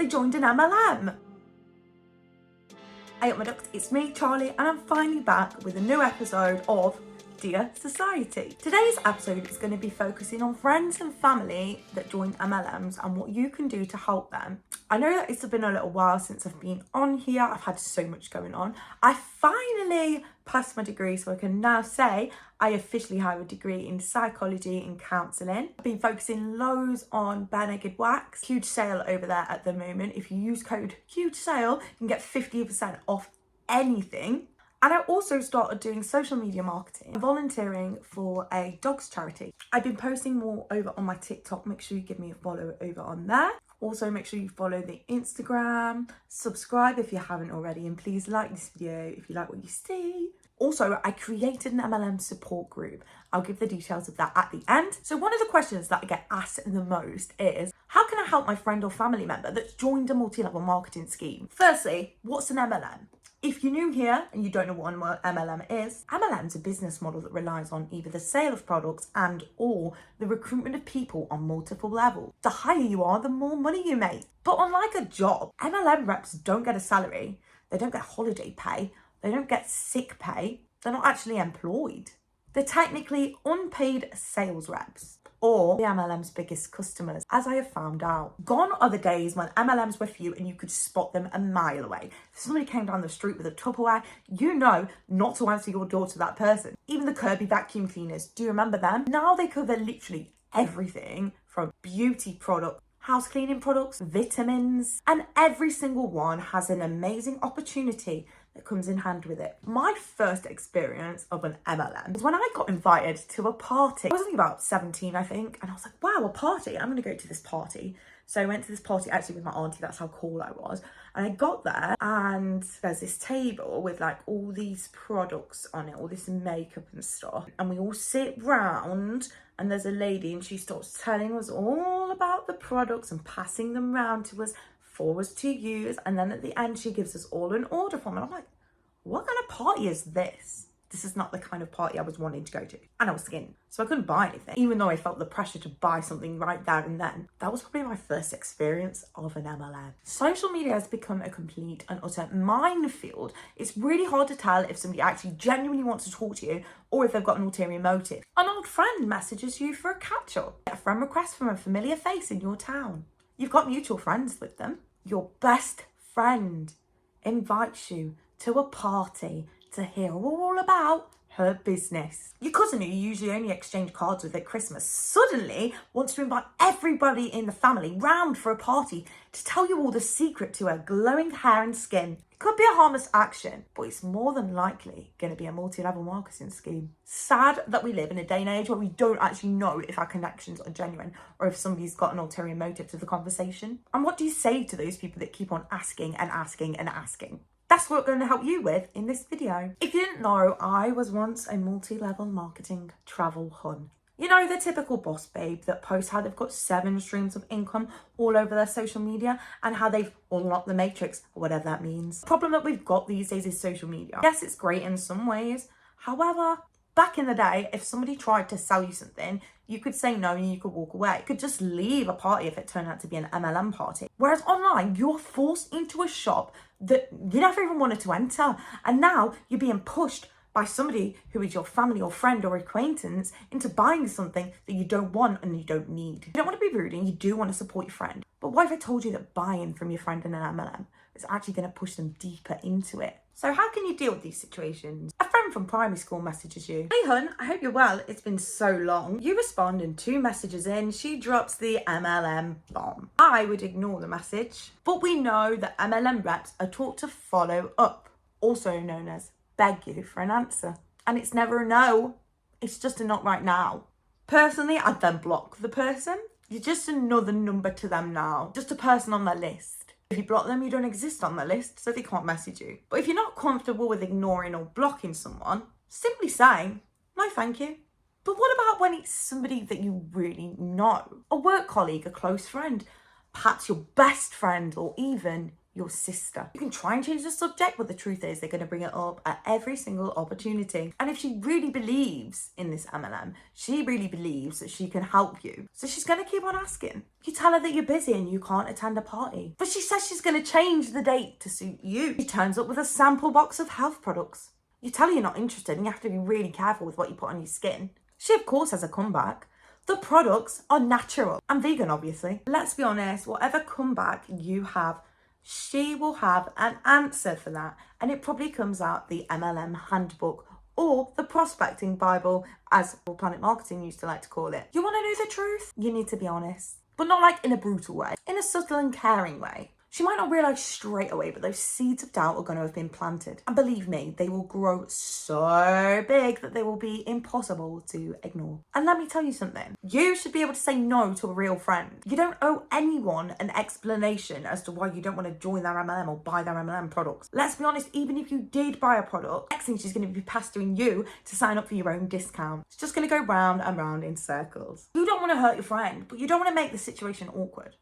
they joined an MLM. Hey up my ducks, it's me, Charlie, and I'm finally back with a new episode of Dear Society. Today's episode is going to be focusing on friends and family that joined MLMs and what you can do to help them. I know that it's been a little while since I've been on here. I've had so much going on. I finally passed my degree, so I can now say I officially have a degree in psychology and counselling. I've been focusing loads on bare naked wax. Huge sale over there at the moment. If you use code huge sale, you can get 50% off anything. And I also started doing social media marketing, volunteering for a dogs charity. I've been posting more over on my TikTok. Make sure you give me a follow over on there. Also, make sure you follow the Instagram, subscribe if you haven't already, and please like this video if you like what you see. Also, I created an MLM support group. I'll give the details of that at the end. So one of the questions that I get asked the most is, how can I help my friend or family member that's joined a multi-level marketing scheme? Firstly, what's an MLM? If you're new here and you don't know what an MLM is, MLM's a business model that relies on either the sale of products and or the recruitment of people on multiple levels. The higher you are, the more money you make. But unlike a job, MLM reps don't get a salary, they don't get holiday pay, they don't get sick pay, they're not actually employed. They're technically unpaid sales reps, or the MLM's biggest customers, as I have found out. Gone are the days when MLMs were few and you could spot them a mile away. If somebody came down the street with a Tupperware, you know not to answer your door to that person. Even the Kirby vacuum cleaners, do you remember them? Now they cover literally everything from beauty products, house cleaning products, vitamins, and every single one has an amazing opportunity that comes in hand with it. My first experience of an MLM was when I got invited to a party. I was only about 17, I think, and I was like, wow, a party, I'm gonna go to this party. So I went to this party actually with my auntie, that's how cool I was. And I got there and there's this table with like all these products on it, all this makeup and stuff. And we all sit round and there's a lady and she starts telling us all about the products and passing them round to us for us to use, and then at the end she gives us all an order form, and I'm like, what kind of party is this? This is not the kind of party I was wanting to go to. And I was skinned, so I couldn't buy anything, even though I felt the pressure to buy something right there and then. That was probably my first experience of an MLM. Social media has become a complete and utter minefield. It's really hard to tell if somebody actually genuinely wants to talk to you or if they've got an ulterior motive. An old friend messages you for a catch-up. A friend request from a familiar face in your town. You've got mutual friends with them. Your best friend invites you to a party to hear all about her business. Your cousin, who you usually only exchange cards with at Christmas, suddenly wants to invite everybody in the family round for a party to tell you all the secret to her glowing hair and skin. It could be a harmless action, but it's more than likely going to be a multi-level marketing scheme. Sad that we live in a day and age where we don't actually know if our connections are genuine or if somebody's got an ulterior motive to the conversation. And what do you say to those people that keep on asking and asking and asking? That's what we're going to help you with in this video. If you didn't know, I was once a multi-level marketing travel hun. You know, the typical boss babe that posts how they've got 7 streams of income all over their social media and how they've unlocked the matrix, or whatever that means. The problem that we've got these days is social media. Yes, it's great in some ways. However, back in the day, if somebody tried to sell you something, you could say no and you could walk away. You could just leave a party if it turned out to be an MLM party. Whereas online, you're forced into a shop that you never even wanted to enter. And now you're being pushed by somebody who is your family or friend or acquaintance into buying something that you don't want and you don't need. You don't want to be rude and you do want to support your friend. But what if I told you that buying from your friend in an MLM is actually going to push them deeper into it? So how can you deal with these situations? A friend from primary school messages you. Hey hun, I hope you're well. It's been so long. You respond and 2 messages in, she drops the MLM bomb. I would ignore the message, but we know that MLM reps are taught to follow up, also known as beg you for an answer. And it's never a no, it's just a not right now. Personally, I'd then block the person. You're just another number to them now, just a person on their list. If you block them, you don't exist on the list, so they can't message you. But if you're not comfortable with ignoring or blocking someone, simply say, no thank you. But what about when it's somebody that you really know? A work colleague, a close friend, perhaps your best friend, or even your sister. You can try and change the subject, but the truth is they're going to bring it up at every single opportunity. And if she really believes in this MLM, she really believes that she can help you. So she's going to keep on asking. You tell her that you're busy and you can't attend a party, but she says she's going to change the date to suit you. She turns up with a sample box of health products. You tell her you're not interested and you have to be really careful with what you put on your skin. She of course has a comeback. The products are natural and vegan, obviously. Let's be honest, whatever comeback you have, she will have an answer for that. And it probably comes out the MLM handbook or the prospecting Bible, as Planet Marketing used to like to call it. You want to know the truth? You need to be honest, but not like in a brutal way, in a subtle and caring way. She might not realise straight away, but those seeds of doubt are going to have been planted. And believe me, they will grow so big that they will be impossible to ignore. And let me tell you something. You should be able to say no to a real friend. You don't owe anyone an explanation as to why you don't want to join their MLM or buy their MLM products. Let's be honest, even if you did buy a product, next thing she's going to be pestering you to sign up for your own discount. It's just going to go round and round in circles. You don't want to hurt your friend, but you don't want to make the situation awkward.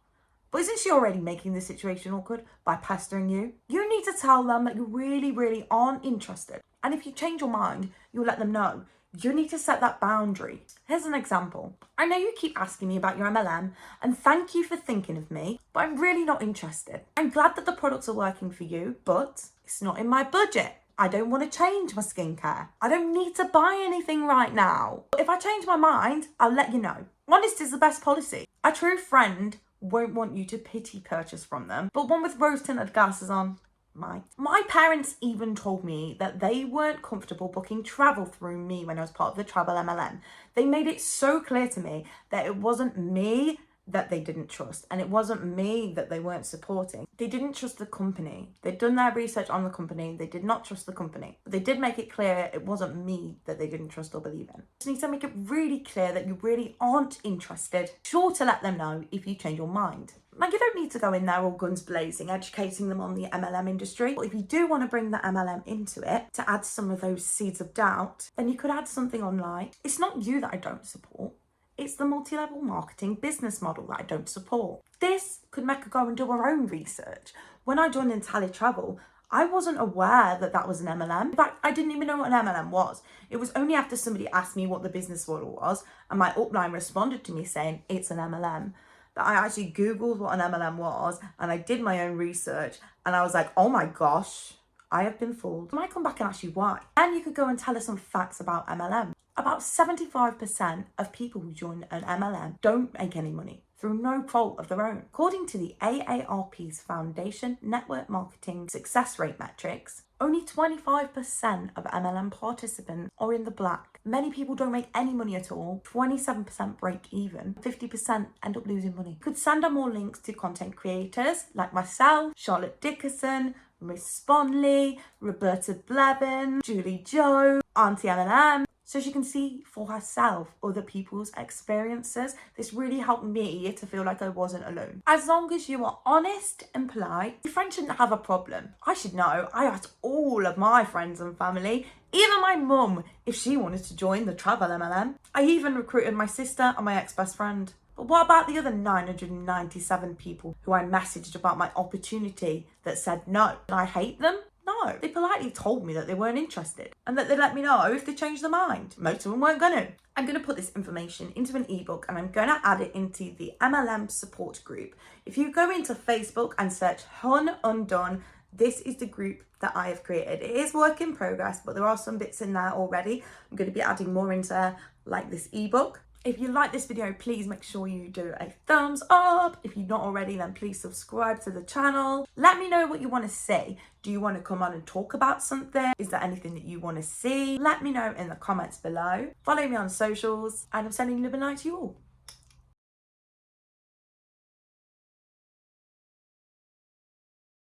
But isn't she already making the situation awkward by pestering you? You need to tell them that you really, really aren't interested. And if you change your mind, you'll let them know. You need to set that boundary. Here's an example. I know you keep asking me about your MLM, and thank you for thinking of me, but I'm really not interested. I'm glad that the products are working for you, but it's not in my budget. I don't want to change my skincare. I don't need to buy anything right now. If I change my mind, I'll let you know. Honest is the best policy. A true friend won't want you to pity purchase from them, but one with rose-tinted glasses on might. My parents even told me that they weren't comfortable booking travel through me when I was part of the travel MLM. They made it so clear to me that it wasn't me that they didn't trust, and it wasn't me that they weren't supporting. They didn't trust the company. They'd done their research on the company. They did not trust the company. But they did make it clear it wasn't me that they didn't trust or believe in. You need to make it really clear that you really aren't interested. Sure to let them know if you change your mind. Like, you don't need to go in there all guns blazing, educating them on the MLM industry. But if you do want to bring the MLM into it to add some of those seeds of doubt, then you could add something online. It's not you that I don't support. It's the multi-level marketing business model that I don't support. This could make her go and do her own research. When I joined Untitled Chapter, I wasn't aware that that was an MLM. In fact, I didn't even know what an MLM was. It was only after somebody asked me what the business model was and my upline responded to me saying it's an MLM that I actually Googled what an MLM was and I did my own research and I was like, oh my gosh, I have been fooled. I might come back and ask you why. And you could go and tell us some facts about MLM. About 75% of people who join an MLM don't make any money through no fault of their own. According to the AARP's Foundation Network Marketing Success Rate Metrics, only 25% of MLM participants are in the black. Many people don't make any money at all. 27% break even. 50% end up losing money. You could send her more links to content creators like myself, Charlotte Dickerson, Miss Sponley, Roberta Blevin, Julie Joe, Anti-MLM, so she can see for herself other people's experiences. This really helped me to feel like I wasn't alone. As long as you are honest and polite, your friend shouldn't have a problem. I should know. I asked all of my friends and family, even my mum, if she wanted to join the travel MLM. I even recruited my sister and my ex-best friend. But what about the other 997 people who I messaged about my opportunity that said no? Did I hate them? No. They politely told me that they weren't interested and that they'd let me know if they changed their mind. Most of them weren't going to. I'm going to put this information into an ebook and I'm going to add it into the MLM Support Group. If you go into Facebook and search Hun Undone, this is the group that I have created. It is work in progress, but there are some bits in there already. I'm going to be adding more into like this ebook. If you like this video, please make sure you do a thumbs up. If you're not already, then please subscribe to the channel. Let me know what you want to see. Do you want to come on and talk about something? Is there anything that you want to see? Let me know in the comments below. Follow me on socials, and I'm sending love and light to you all.